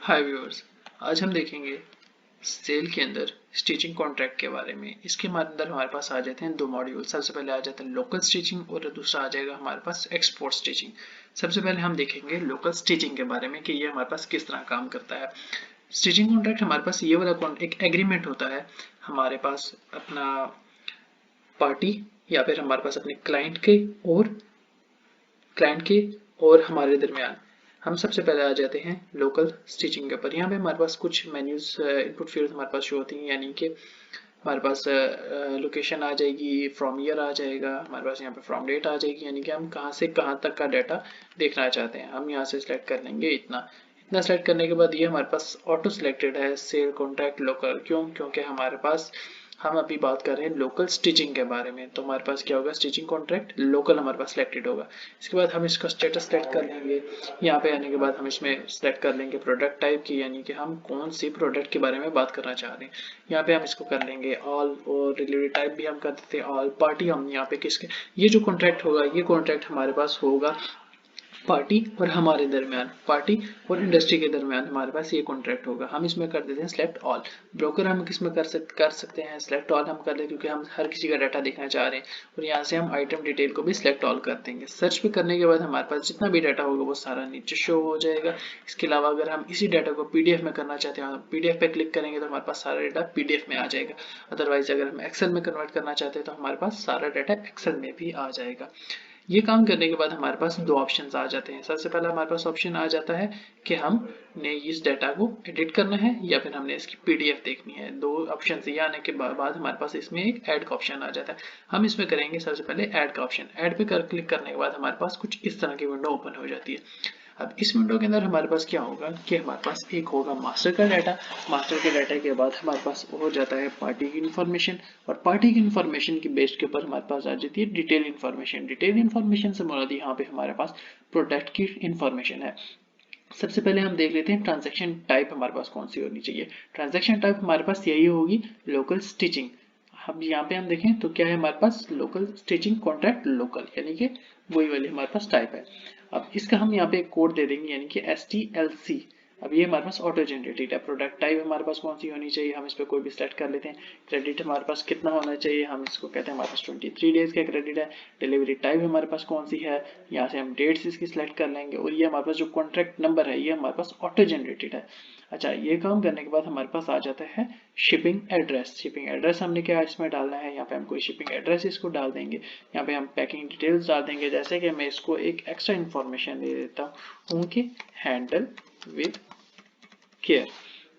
हाय viewers, आज हम देखेंगे सेल के अंदर स्टिचिंग कॉन्ट्रैक्ट के बारे में। इसके अंदर हमारे पास आ जाते हैं दो मॉड्यूल। सबसे पहले आ जाता है लोकल स्टिचिंग और दूसरा आ जाएगा हमारे पास एक्सपोर्ट स्टिचिंग। सबसे पहले हम देखेंगे लोकल स्टिचिंग के बारे में कि ये हमारे पास किस तरह काम करता है। स्टिचिंग कॉन्ट्रैक्ट हमारे पास ये वाला एक एग्रीमेंट होता है हमारे पास अपना पार्टी या फिर हमारे पास अपने क्लाइंट के और हमारे दरमियान। हम सबसे पहले आ जाते हैं लोकल स्टिचिंग के ऊपर। यहाँ पे हमारे पास कुछ मेन्यूज इनपुट फील्ड हमारे पास शो होती हैं, यानी कि हमारे पास लोकेशन आ जाएगी, फ्रॉम ईयर आ जाएगा, हमारे पास यहाँ पे फ्रॉम डेट आ जाएगी, यानी कि हम कहाँ से कहाँ तक का डाटा देखना चाहते हैं। हम यहाँ से सिलेक्ट कर लेंगे इतना इतना सेलेक्ट करने के बाद ये हमारे पास ऑटो सिलेक्टेड है सेल कॉन्ट्रैक्ट लोकल। क्योंकि हमारे पास हम अभी बात कर रहे हैं लोकल स्टिचिंग के बारे में, तो हमारे पास क्या होगा, स्टिचिंग कॉन्ट्रैक्ट लोकल हमारे पास सिलेक्टेड होगा। इसके बाद हम इसका स्टेटस सेलेक्ट कर लेंगे। यहाँ पे आने के बाद हम इसमें सेलेक्ट कर लेंगे प्रोडक्ट टाइप की, यानी कि हम कौन सी प्रोडक्ट के बारे में बात करना चाह रहे हैं। यहाँ पे हम इसको कर लेंगे ऑल, और डिलीवरी टाइप भी हम कर देते हैं ऑल। पार्टी हम यहाँ पे किसके, ये जो कॉन्ट्रैक्ट होगा ये कॉन्ट्रैक्ट हमारे पास होगा पार्टी और हमारे दरमियान, पार्टी और इंडस्ट्री के दरमियान हमारे पास ये कॉन्ट्रैक्ट होगा। हम इसमें कर देते हैं सिलेक्ट ऑल। ब्रोकर हम किसमें कर सकते हैं, सिलेक्ट ऑल हम कर लें, क्योंकि हम हर किसी का डाटा देखना चाह रहे हैं। और यहाँ से हम आइटम डिटेल को भी सिलेक्ट ऑल कर देंगे। सर्च पे करने के बाद हमारे पास जितना भी डाटा होगा वो सारा नीचे शो हो जाएगा। इसके अलावा अगर हम इसी डाटा को पीडीएफ में करना चाहते हैं, पीडीएफ पे क्लिक करेंगे तो हमारे पास सारा डाटा पीडीएफ में आ जाएगा। अदरवाइज अगर हम एक्सेल में कन्वर्ट करना चाहते हैं तो हमारे पास सारा डाटा एक्सेल में भी आ जाएगा। ये काम करने के बाद हमारे पास दो ऑप्शन आ जाते हैं। सबसे पहला हमारे पास ऑप्शन आ जाता है कि हमने इस डाटा को एडिट करना है या फिर हमने इसकी पीडीएफ देखनी है। दो ऑप्शन ये आने के बाद हमारे पास इसमें एक ऐड का ऑप्शन आ जाता है। हम इसमें करेंगे सबसे पहले ऐड का ऑप्शन। ऐड पे क्लिक करने के बाद हमारे पास कुछ इस तरह की विंडो ओपन हो जाती है। अब इस विंडो के अंदर हमारे पास क्या होगा कि हमारे पास एक होगा मास्टर का डाटा। मास्टर के डाटा के बाद हमारे पास हो जाता है पार्टी की इन्फॉर्मेशन, और पार्टी की इन्फॉर्मेशन की बेस के ऊपर हमारे पास आ जाती है डिटेल इन्फॉर्मेशन। डिटेल इन्फॉर्मेशन से मुराद यहाँ पे हमारे पास प्रोडक्ट की इन्फॉर्मेशन है। सबसे पहले हम देख लेते हैं ट्रांजैक्शन टाइप हमारे पास कौन सी होनी चाहिए। ट्रांजैक्शन टाइप हमारे पास यही होगी, लोकल स्टिचिंग। हम यहाँ पे हम देखें तो क्या है हमारे पास, लोकल स्टिचिंग कॉन्ट्रैक्ट लोकल, यानी कि वही वाली हमारे पास टाइप है। अब इसका हम यहाँ पे एक कोड दे देंगे, यानी कि STLC। अब ये हमारे पास ऑटो जनरेटेड है। प्रोडक्ट टाइप हमारे पास कौन सी होनी चाहिए, हम इस पर कोई भी सेलेक्ट कर लेते हैं। क्रेडिट हमारे पास कितना होना चाहिए, हम इसको कहते हैं हमारे पास 23 डेज का क्रेडिट है। डिलीवरी टाइप हमारे पास कौन सी है, यहाँ से हम डेट्स इसकी सिलेक्ट कर लेंगे। और ये हमारे पास जो कॉन्ट्रैक्ट नंबर है ये हमारे पास ऑटो जनरेटेड है। अच्छा, ये काम करने के बाद हमारे पास आ जाता है शिपिंग एड्रेस। शिपिंग एड्रेस हमने क्या इसमें डालना है, यहाँ पे हम कोई शिपिंग एड्रेस इसको डाल देंगे। यहाँ पे हम पैकिंग डिटेल्स डाल देंगे, जैसे कि मैं इसको एक एक्स्ट्रा इन्फॉर्मेशन दे देता हूँ कि हैंडल विद केयर।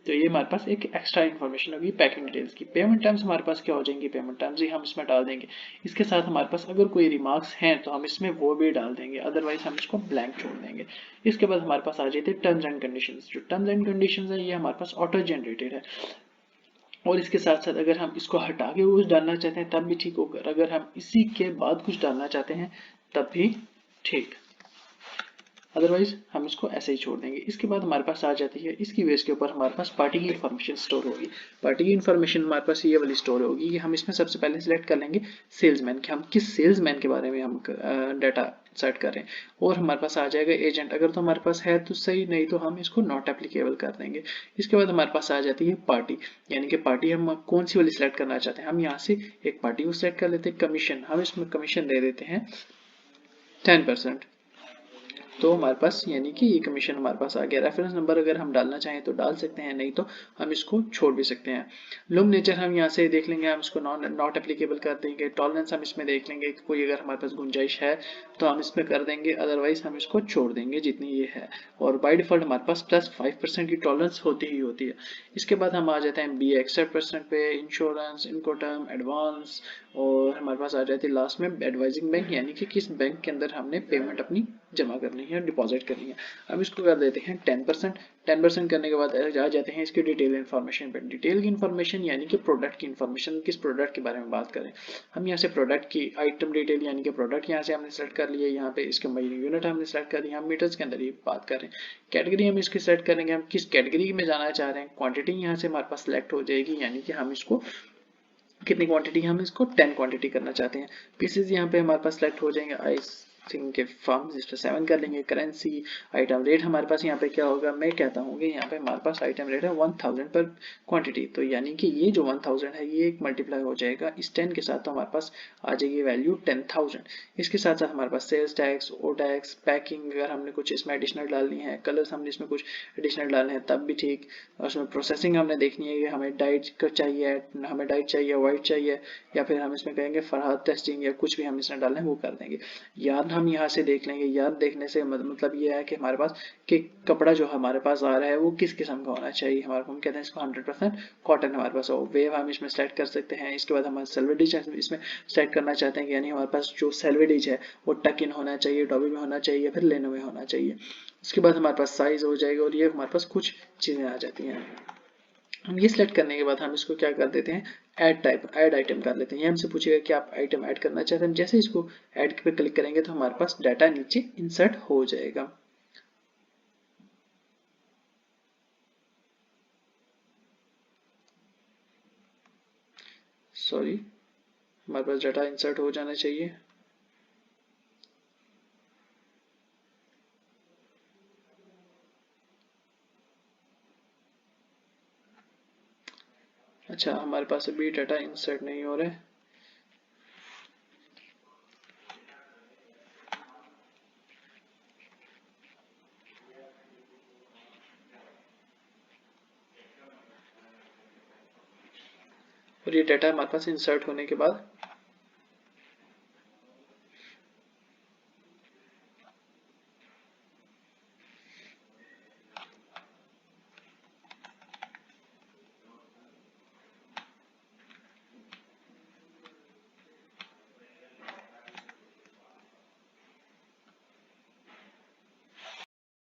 तो ये हमारे पास एक एक्स्ट्रा इन्फॉर्मेशन होगी पैकिंग डिटेल्स की। पेमेंट टर्म्स हमारे पास क्या हो जाएंगी, पेमेंट टर्म्स ही हम इसमें डाल देंगे। इसके साथ हमारे पास अगर कोई रिमार्क्स हैं तो हम इसमें वो भी डाल देंगे, अदरवाइज हम इसको ब्लैंक छोड़ देंगे। इसके बाद हमारे पास आ जाते हैं टर्म्स एंड कंडीशंस। जो टर्म्स एंड कंडीशंस है ये हमारे पास ऑटो जनरेटेड है। और इसके साथ साथ अगर हम इसको हटा के कुछ डालना चाहते हैं तब भी ठीक होगा, अगर हम इसी के बाद कुछ डालना चाहते हैं तब भी ठीक, अदरवाइज हम इसको ऐसे ही छोड़ देंगे। इसके बाद हमारे पास आ जाती है इसकी बेस के ऊपर हमारे पास पार्टी की इन्फॉर्मेशन स्टोर होगी। पार्टी की इन्फॉर्मेशन हमारे पास ये वाली स्टोर होगी कि हम इसमें सबसे पहले सिलेक्ट कर लेंगे सेल्समैन, कि हम किस सेल्समैन के बारे में हम डाटा सेट कर रहे हैं। और हमारे पास आ जाएगा एजेंट, अगर तो हमारे पास है तो सही, नहीं तो हम इसको नॉट एप्लीकेबल कर देंगे। इसके बाद हमारे पास आ जाती है पार्टी, यानी कि पार्टी हम कौन सी वाली सिलेक्ट करना चाहते हैं। हम यहाँ से एक पार्टी को सिलेक्ट कर लेते हैं। कमीशन, हम इसमें कमीशन दे देते हैं 10%। तो हमारे पास यानी कि ये कमीशन हमारे पास आ गया। रेफरेंस नंबर अगर हम डालना चाहें तो डाल सकते हैं, नहीं तो हम इसको छोड़ भी सकते हैं। लूम नेचर हम यहाँ से देख लेंगे, हम इसको नॉट एप्लीकेबल कर देंगे। टॉलरेंस हम इसमें देख लेंगे, कोई अगर हमारे पास गुंजाइश है तो हम इसमें कर देंगे, अदरवाइज हम इसको छोड़ देंगे जितनी ये है। और बाई डिफॉल्ट हमारे पास +5% की टॉलरेंस होती ही होती है। इसके बाद हम आ जाते हैं बी एक्सेप्ट% पे, इंश्योरेंस, इनकोटर्म, एडवांस, और हमारे पास आ जाती है लास्ट में एडवाइजिंग बैंक, यानी कि किस बैंक के अंदर हमने पेमेंट अपनी जमा करनी है, डिपॉजिट करनी है। अब इसको कर देते हैं 10%। 10% करने के बाद आ जाते हैं इसकी डिटेल इन्फॉर्मेशन पे। डिटेल की इन्फॉर्मेशन यानी कि प्रोडक्ट की इन्फॉर्मेशन, किस प्रोडक्ट के बारे में बात करें। हम यहाँ से प्रोडक्ट की आइटम डिटेल यानी कि प्रोडक्ट यहाँ से हमने सेलेक्ट कर लिया, यहाँ पे इसके यूनिट हमने सेलेक्ट कर दिया। हम मीटर्स के अंदर ही बात करें। कैटेगरी हम इसकी सेलेक्ट करेंगे, हम किस कैटेगरी में जाना चाह रहे हैं। क्वांटिटी यहाँ से हमारे पास सेलेक्ट हो जाएगी, यानी कि हम इसको कितनी क्वांटिटी, हम इसको 10 क्वांटिटी करना चाहते हैं। पीसेज यहाँ पे हमारे पास सेलेक्ट हो जाएंगे। आइस के फॉर्म्स इस पर 7 कर लेंगे। करेंसी आइटम रेट हमारे पास यहाँ पे क्या होगा, मैं कहता हूँ कि यहाँ पे हमारे पास आइटम रेट है 1000 पर क्वांटिटी, तो यानी कि ये जो 1000 है ये एक मल्टीप्लाई हो जाएगा इस 10 के साथ, तो हमारे पास आ जाएगी वैल्यू 10,000। इसके साथ साथ हमारे पास सेल्स टैक्स, ओ टैक्स, पैकिंग अगर हमने कुछ इसमें एडिशनल डालनी है, कलर्स हमने इसमें कुछ एडिशनल डालने हैं तब भी ठीक, उसमें प्रोसेसिंग हमने देखनी है कि हमें डाइट चाहिए, हमें डाइट चाहिए, वाइट चाहिए, या फिर हम इसमें कहेंगे फरहाद टेस्टिंग या कुछ भी हम इसमें डालना है वो कर देंगे। याद हम यहाँ से देख लेंगे, याद देखने से मतलब ये है कि हमारे पास कि कपड़ा जो हमारे पास आ रहा है वो किस किस्म का होना चाहिए, हमारे हम कहते हैं इसको 100% कॉटन हमारे पास हो। वेव हम इसमें सेलेक्ट कर सकते हैं। इसके बाद हम सेल्वेडिज इसमें सेलेक्ट करना चाहते हैं, यानी हमारे पास जो सेल्वेडिज है वो टक इन होना चाहिए, डॉबी में होना चाहिए, फिर लेनो में होना चाहिए। इसके बाद हमारे पास साइज हो जाएगा और ये हमारे पास कुछ चीज़ें आ जाती हैं। हम ये सिलेक्ट करने के बाद हम इसको क्या कर देते हैं, ऐड टाइप, ऐड आइटम कर लेते हैं। ये हमसे पूछेगा कि आप आइटम ऐड करना चाहते हैं, जैसे इसको ऐड पे क्लिक करेंगे तो हमारे पास डाटा नीचे इंसर्ट हो जाएगा। सॉरी, हमारे पास डाटा इंसर्ट हो जाना चाहिए। अच्छा, हमारे पास अभी डाटा इंसर्ट नहीं हो रहा है। और ये डाटा हमारे पास इंसर्ट होने के बाद